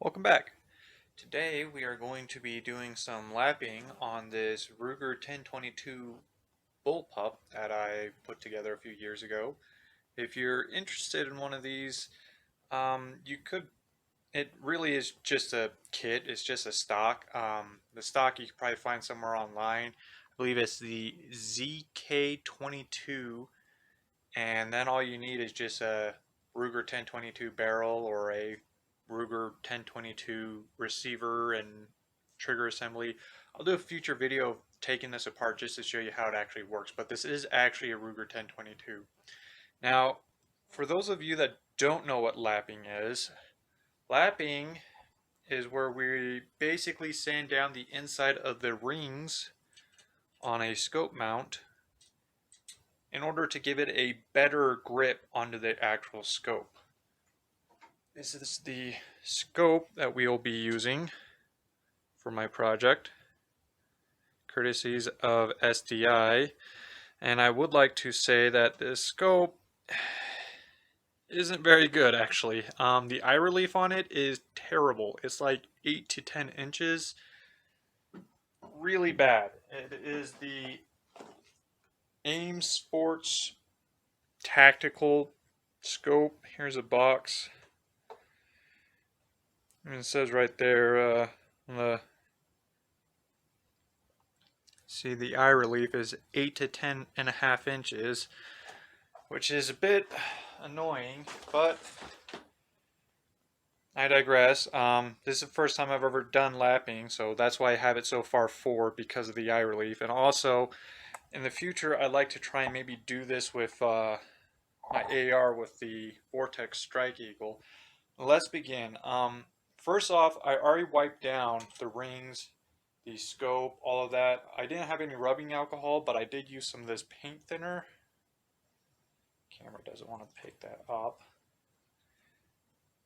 Welcome back. Today we are going to be doing some lapping on this Ruger 1022 bullpup that I put together a few years ago. If you're interested in one of these, you could. It really is just a kit. It's just a stock. The stock you can probably find somewhere online. I believe it's the ZK22, and then all you need is just a Ruger 1022 barrel or a Ruger 1022 receiver and trigger assembly. I'll do a future video of taking this apart just to show you how it actually works, but this is actually a Ruger 1022. Now, for those of you that don't know what lapping is where we basically sand down the inside of the rings on a scope mount in order to give it a better grip onto the actual scope. This is the scope that we will be using for my project, courtesies of SDI. And I would like to say that this scope isn't very good, actually. The eye relief on it is terrible. It's like 8 to 10 inches. Really bad. It is the AIM Sports Tactical Scope. Here's a box. And it says right there, see, the eye relief is 8 to 10.5 inches, which is a bit annoying, but I digress. This is the first time I've ever done lapping, so that's why I have it so far forward, because of the eye relief. And also, in the future, I'd like to try and maybe do this with my AR with the Vortex Strike Eagle. Let's begin. First off, I already wiped down the rings, the scope, all of that. I didn't have any rubbing alcohol, but I did use some of this paint thinner. Camera doesn't want to pick that up.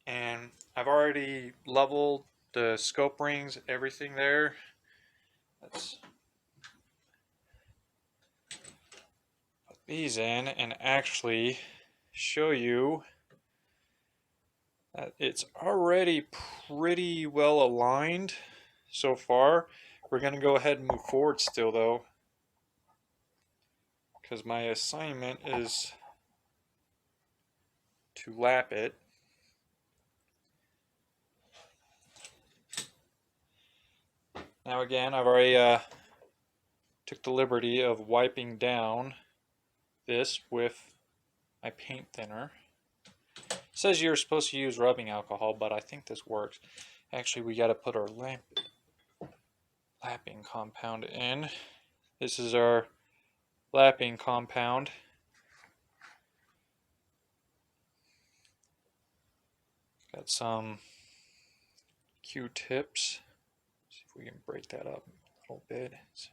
And I've already leveled the scope rings, everything there. Let's put these in and actually show you that it's already pretty well aligned so far. We're going to go ahead and move forward still, though, because my assignment is to lap it. Now again, I've already took the liberty of wiping down this with my paint thinner. It says you're supposed to use rubbing alcohol, but I think this works. Actually, we got to put our lapping compound in. This is our lapping compound. Got some Q-tips. See if we can break that up a little bit. It's a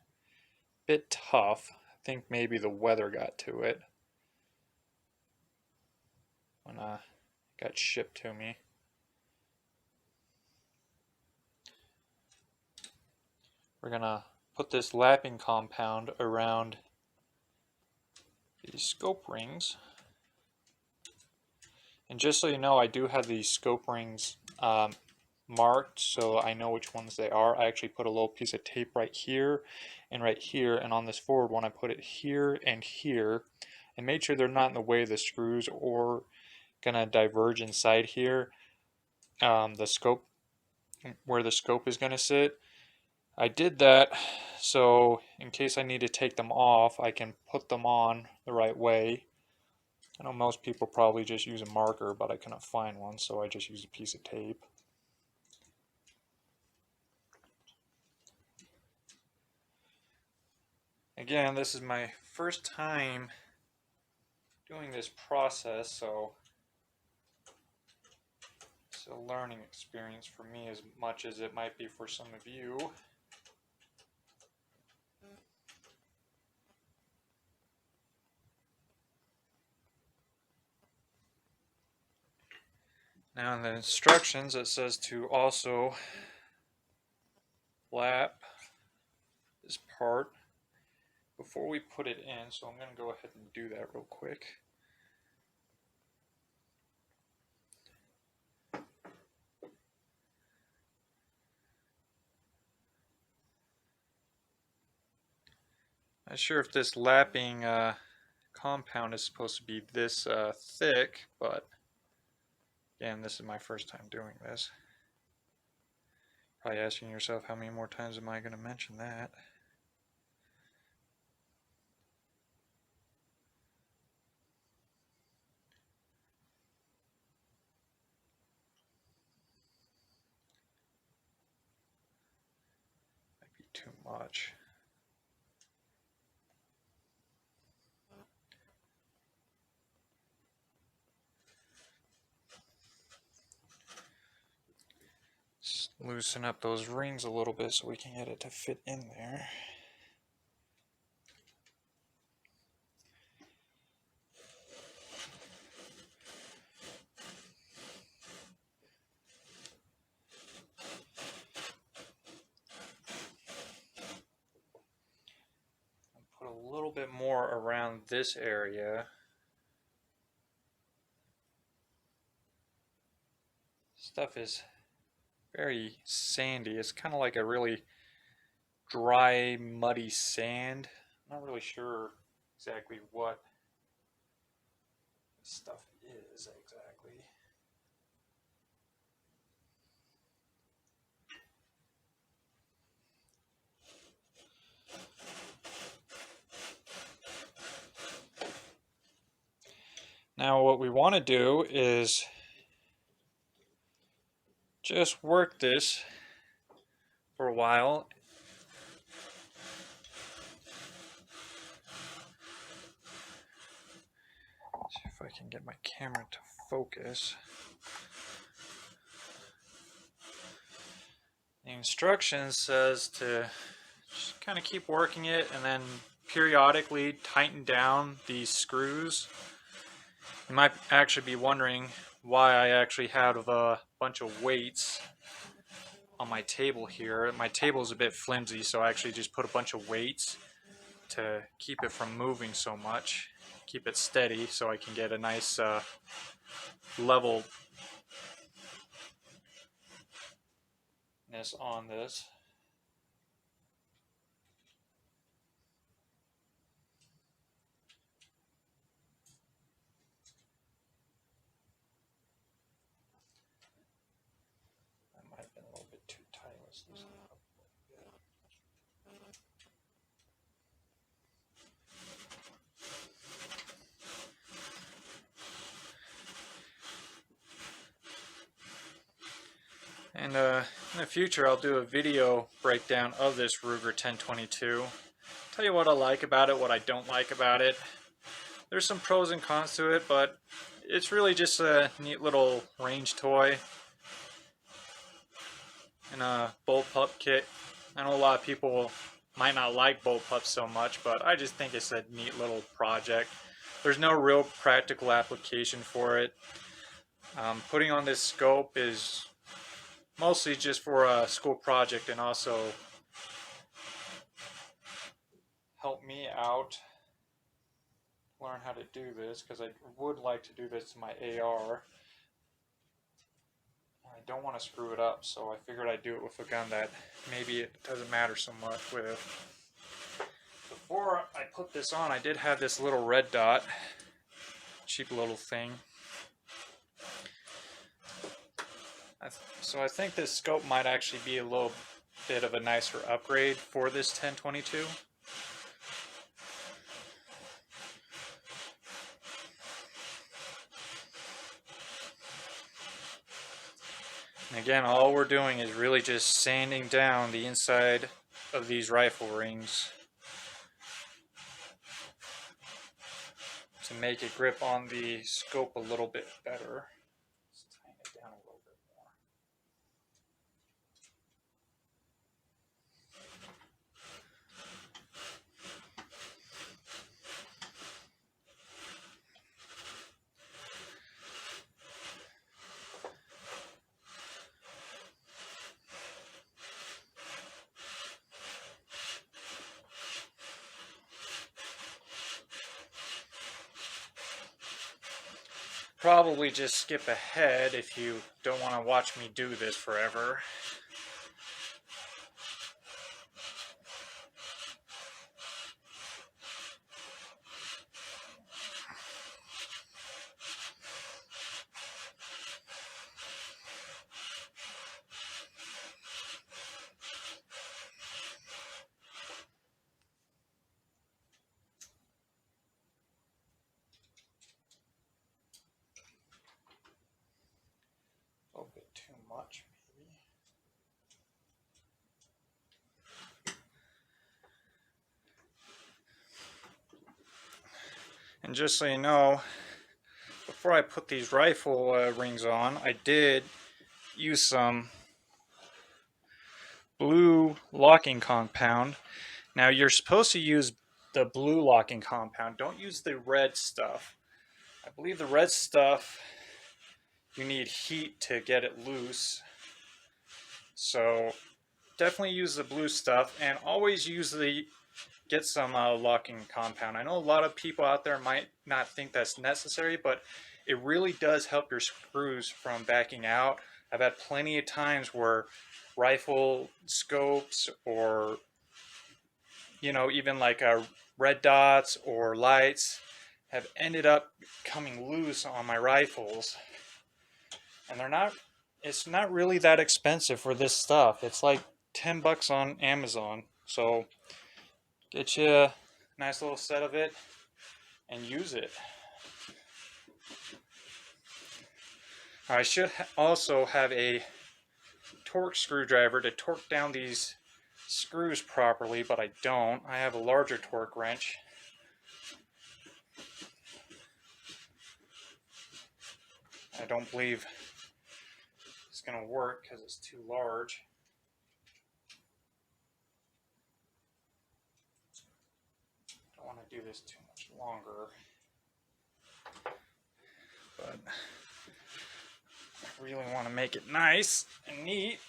bit tough. I think maybe the weather got to it when it got shipped to me. We're gonna put this lapping compound around these scope rings. And just so you know, I do have these scope rings marked, so I know which ones they are. I actually put a little piece of tape right here, and on this forward one I put it here, and made sure they're not in the way of the screws or gonna diverge inside here. The scope, where the scope is gonna sit. I did that so in case I need to take them off, I can put them on the right way. I know most people probably just use a marker, but I couldn't find one, so I just used a piece of tape. Again, this is my first time doing this process, so it's a learning experience for me as much as it might be for some of you. Now in the instructions it says to also lap this part before we put it in, so I'm going to go ahead and do that real quick. Not sure if this lapping compound is supposed to be this thick, but again, this is my first time doing this. Probably asking yourself, how many more times am I going to mention that? Might be too much. Just loosen up those rings a little bit so we can get it to fit in there. Put a little bit more around this area. Stuff is very sandy. It's kind of like a really dry, muddy sand. I'm not really sure exactly what this stuff is exactly. Now what we want to do is just work this for a while. See if I can get my camera to focus. The instructions says to just kind of keep working it and then periodically tighten down these screws. You might actually be wondering why I actually have a bunch of weights on my table here. My table is a bit flimsy, so I actually just put a bunch of weights to keep it from moving so much, keep it steady so I can get a nice levelness on this. That might have been a little bit too tight. Let's loosen it up a little bit. And in the future, I'll do a video breakdown of this Ruger 1022. Tell you what I like about it, what I don't like about it. There's some pros and cons to it, but it's really just a neat little range toy and a bullpup kit. I know a lot of people might not like bullpups so much, but I just think it's a neat little project. There's no real practical application for it. Putting on this scope is mostly just for a school project and also help me out learn how to do this, because I would like to do this to my AR. I don't want to screw it up, so I figured I'd do it with a gun that maybe it doesn't matter so much with. Before I put this on, I did have this little red dot, cheap little thing. So I think this scope might actually be a little bit of a nicer upgrade for this 1022. And again, all we're doing is really just sanding down the inside of these rifle rings to make it grip on the scope a little bit better. Let's tighten it down a little bit more. Probably just skip ahead if you don't want to watch me do this forever. much, maybe. And just so you know, before I put these rifle rings on, I did use some blue locking compound. Now you're supposed to use the blue locking compound. Don't use the red stuff. I believe the red stuff, you need heat to get it loose. So definitely use the blue stuff, and always get some locking compound. I know a lot of people out there might not think that's necessary, but it really does help your screws from backing out. I've had plenty of times where rifle scopes, or even like red dots or lights, have ended up coming loose on my rifles, and it's not really that expensive for this stuff. It's like $10 on Amazon. So get you a nice little set of it and use it. I should also have a torque screwdriver to torque down these screws properly, but I don't. I have a larger torque wrench. I don't believe it's going to work because it's too large. I don't want to do this too much longer, but I really want to make it nice and neat.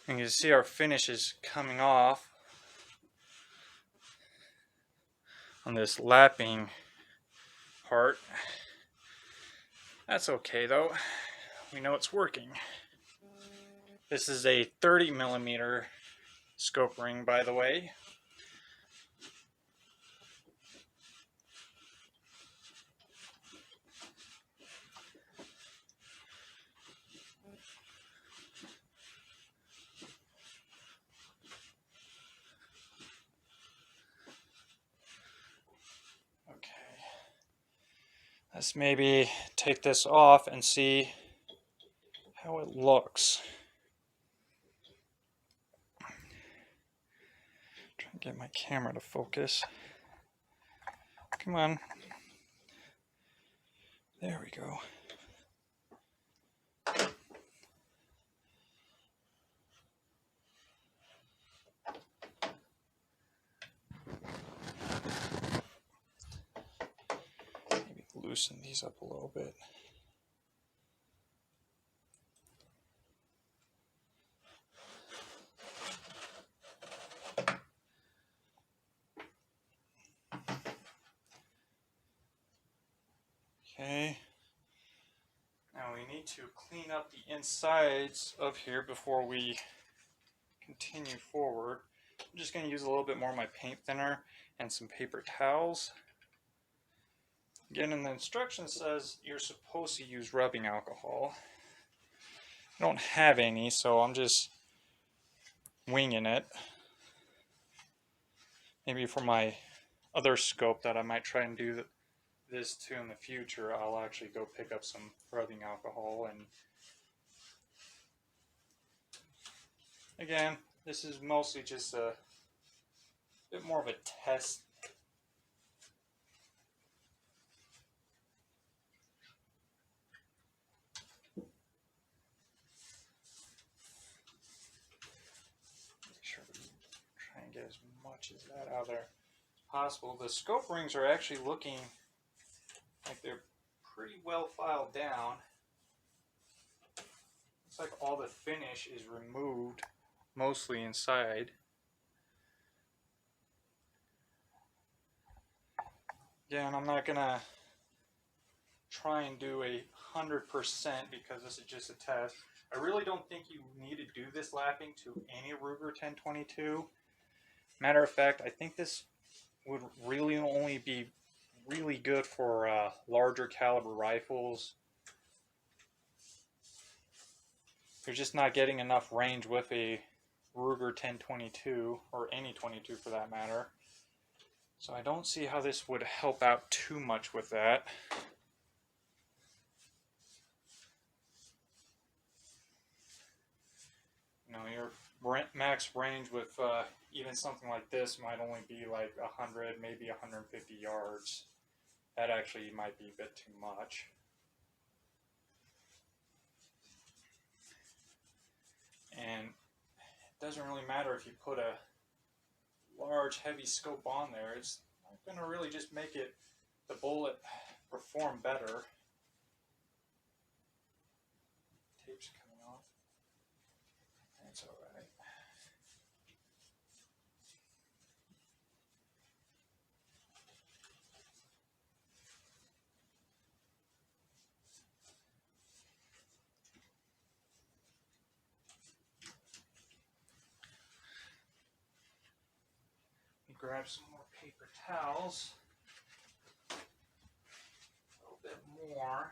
And you can see our finish is coming off on this lapping part. That's okay though. We know it's working. This is a 30mm scope ring, by the way. Let's maybe take this off and see how it looks. Try and get my camera to focus. Come on. There we go. Maybe loosen these up a little bit. Okay. Now we need to clean up the insides of here before we continue forward. I'm just going to use a little bit more of my paint thinner and some paper towels. Again, in the instructions says you're supposed to use rubbing alcohol. I don't have any, so I'm just winging it. Maybe for my other scope that I might try and do this to in the future, I'll actually go pick up some rubbing alcohol. And again, this is mostly just a bit more of a test. Make sure we try and get as much of that out there as possible. The scope rings are actually looking like they're pretty well filed down. Looks like all the finish is removed, mostly inside. Again, I'm not gonna try and do 100% because this is just a test. I really don't think you need to do this lapping to any Ruger 1022. Matter of fact, I think this would really only be really good for larger caliber rifles. You're just not getting enough range with a Ruger 1022, or any 22 for that matter. So I don't see how this would help out too much with that. You know, your max range with even something like this might only be like 100, maybe 150 yards. That actually might be a bit too much. And it doesn't really matter if you put a large, heavy scope on there. It's not going to really just make it, the bullet, perform better. Tape's coming off. That's all right. Grab some more paper towels. A little bit more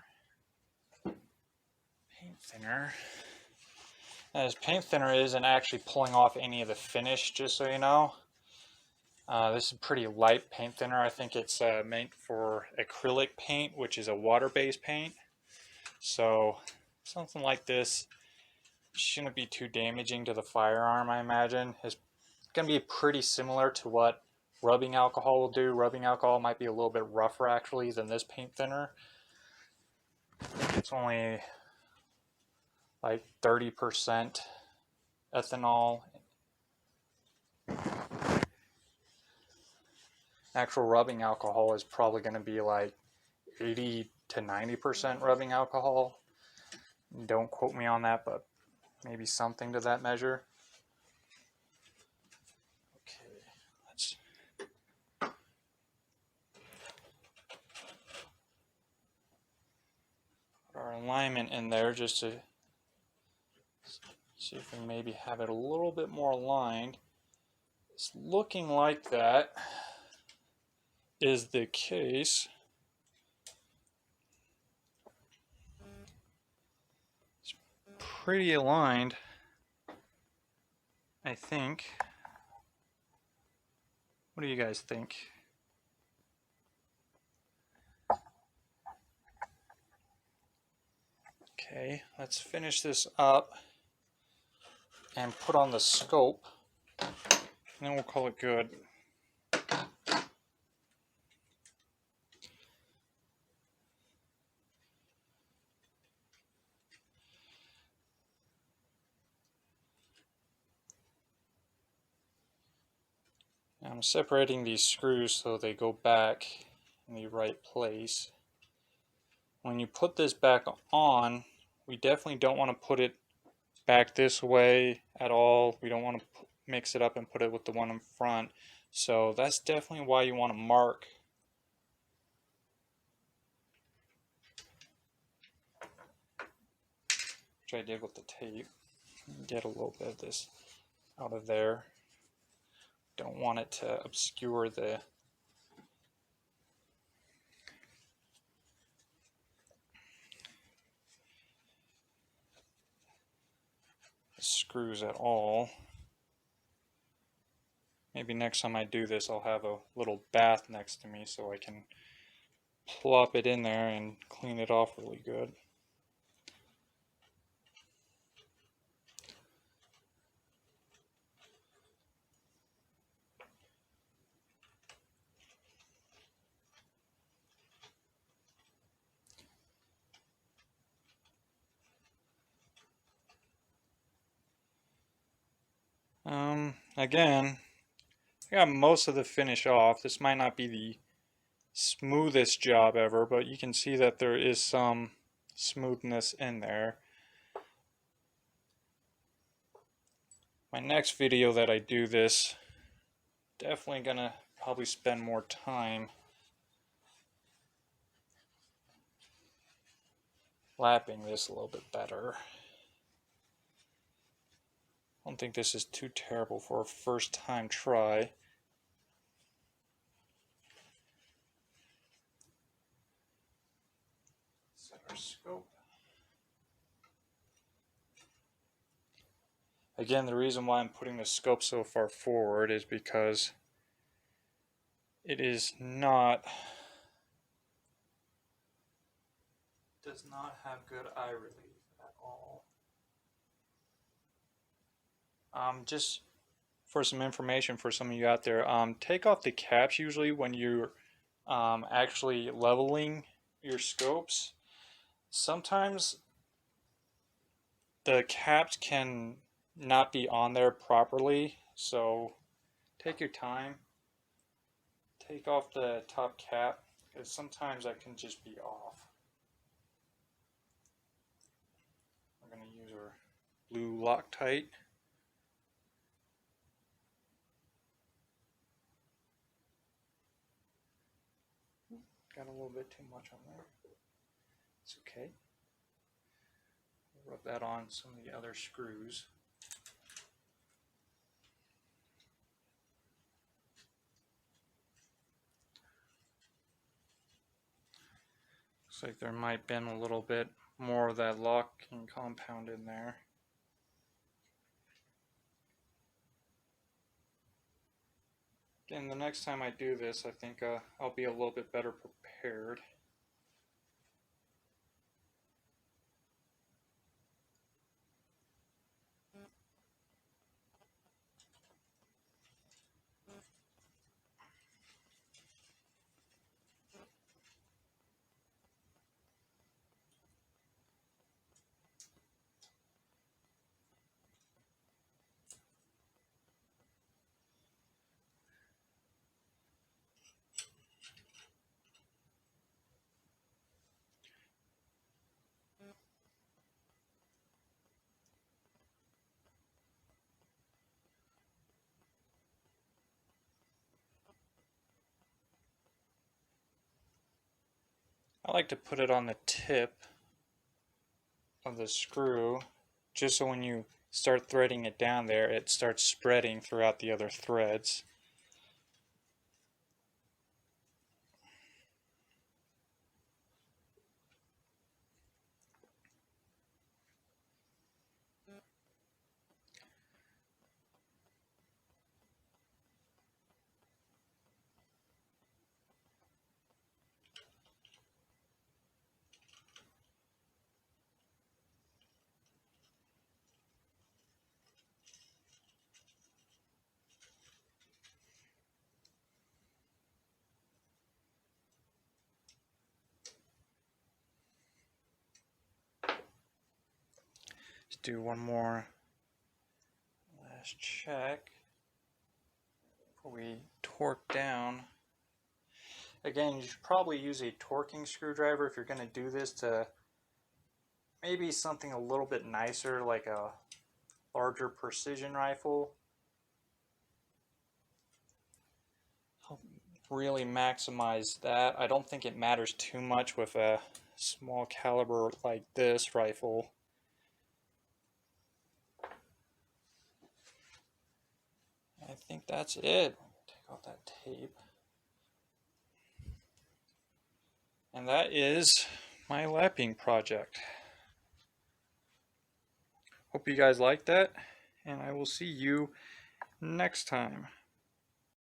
paint thinner. As paint thinner isn't actually pulling off any of the finish, just so you know. This is pretty light paint thinner. I think it's meant for acrylic paint, which is a water-based paint. So something like this shouldn't be too damaging to the firearm, I imagine. It's going to be pretty similar to what rubbing alcohol will do. Rubbing alcohol might be a little bit rougher actually than this paint thinner. It's only like 30% ethanol. Actual rubbing alcohol is probably going to be like 80 to 90% rubbing alcohol. Don't quote me on that, but maybe something to that measure. Okay, let's put our alignment in there just to see if we maybe have it a little bit more aligned. It's looking like that is the case. It's pretty aligned, I think. What do you guys think? Okay, let's finish this up and put on the scope, and then we'll call it good. I'm separating these screws so they go back in the right place. When you put this back on, we definitely don't want to put it back this way at all. We don't want to mix it up and put it with the one in front. So that's definitely why you want to mark. Which I did with the tape. Get a little bit of this out of there. Don't want it to obscure the screws at all. Maybe next time I do this I'll have a little bath next to me so I can plop it in there and clean it off really good. Again, I got most of the finish off. This might not be the smoothest job ever, but you can see that there is some smoothness in there. My next video that I do this, definitely gonna probably spend more time lapping this a little bit better. I don't think this is too terrible for a first time try. Set our scope. Again, the reason why I'm putting the scope so far forward is because it is not, does not have good eye relief at all. Just for some information for some of you out there, take off the caps usually when you're actually leveling your scopes. Sometimes the caps can not be on there properly, so take your time. Take off the top cap, because sometimes that can just be off. We're going to use our blue Loctite. Got a little bit too much on there. It's okay. Rub that on some of the other screws. Looks like there might have been a little bit more of that locking compound in there. Again, the next time I do this, I think I'll be a little bit better prepared. I like to put it on the tip of the screw, just so when you start threading it down there, it starts spreading throughout the other threads. Let's do one more last check before we torque down. Again, you should probably use a torquing screwdriver if you're going to do this, to maybe something a little bit nicer like a larger precision rifle. Help really maximize that. I don't think it matters too much with a small caliber like this rifle. I think that's it. Take off that tape. And that is my lapping project. Hope you guys liked that, and I will see you next time.